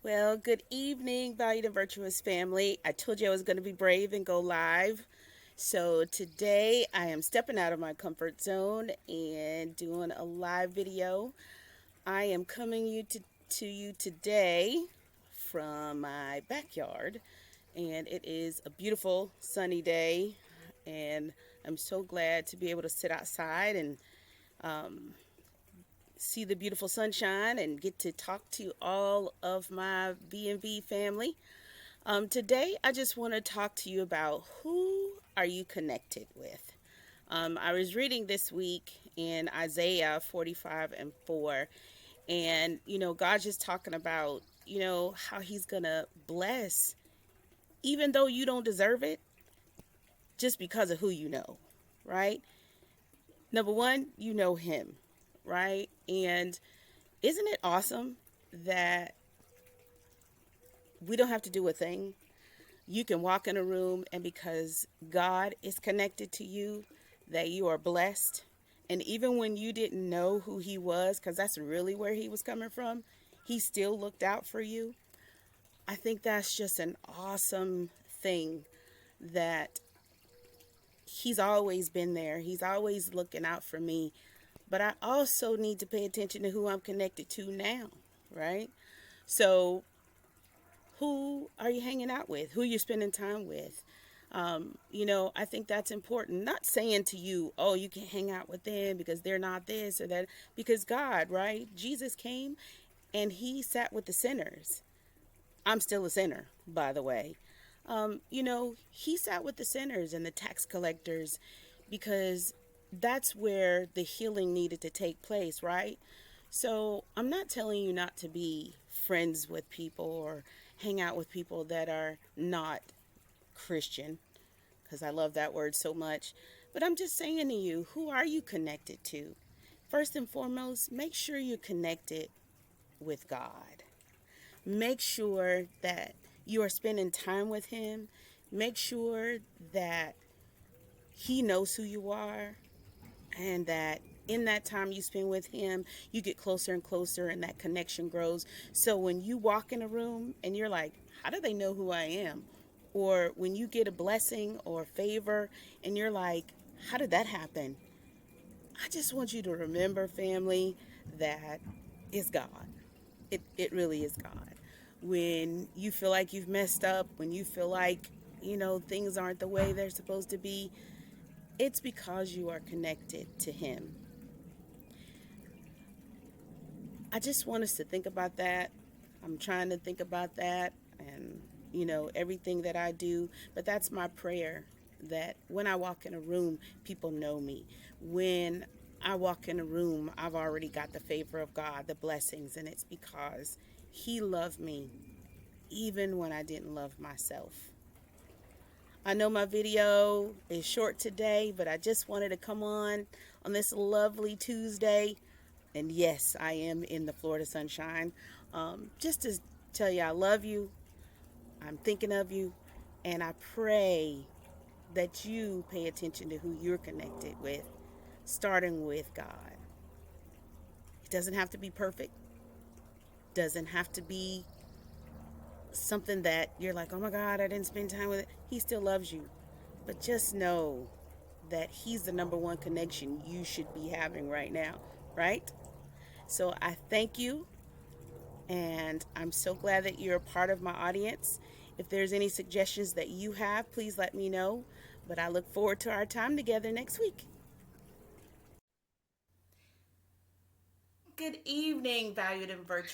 Well, good evening, valued and virtuous family. I told you I was going to be brave and go live. So today I am stepping out of my comfort zone and doing a live video. I am coming to you today from my backyard, and it is a beautiful sunny day. And I'm so glad to be able to sit outside and um, see the beautiful sunshine and get to talk to all of my V&V family. Today, I just want to talk to you about who are you connected with. I was reading this week in Isaiah 45 and 4, and God's just talking about how He's gonna bless, even though you don't deserve it, just because of who you know, right? Number one, you know Him, right? And isn't it awesome that we don't have to do a thing? You can walk in a room, and because God is connected to you, that you are blessed. And even when you didn't know who He was, because that's really where He was coming from, He still looked out for you. I think that's just an awesome thing, that He's always been there. He's always looking out for me. But I also need to pay attention to who I'm connected to now, right? So who are you hanging out with? Who you're spending time with? I think that's important. Not saying to you, oh, you can't hang out with them because they're not this or that. Because God, right? Jesus came and He sat with the sinners. I'm still a sinner, by the way. He sat with the sinners and the tax collectors because that's where the healing needed to take place, right? So I'm not telling you not to be friends with people or hang out with people that are not Christian, because I love that word so much. But I'm just saying to you, who are you connected to? First and foremost, make sure you're connected with God. Make sure that you are spending time with Him. Make sure that He knows who you are, and that in that time you spend with Him, you get closer and closer, and that connection grows. So when you walk in a room and you're like, how do they know who I am? Or when you get a blessing or a favor and you're like, how did that happen? I just want you to remember, family, that it's God. It really is God. When you feel like you've messed up, when you feel like, things aren't the way they're supposed to be, it's because you are connected to Him. I just want us to think about that. I'm trying to think about that, and everything that I do. But that's my prayer, that when I walk in a room, people know me. When I walk in a room, I've already got the favor of God, the blessings, and it's because He loved me even when I didn't love myself. I know my video is short today, but I just wanted to come on this lovely Tuesday. And yes, I am in the Florida sunshine. Just to tell you I love you. I'm thinking of you. And I pray that you pay attention to who you're connected with, starting with God. It doesn't have to be perfect. Doesn't have to be something that you're like, oh my God, I didn't spend time with it. He still loves you. But just know that He's the number one connection you should be having right now, right? So I thank you, and I'm so glad that you're a part of my audience. If there's any suggestions that you have, please let me know. But I look forward to our time together next week. Good evening, valued and virtual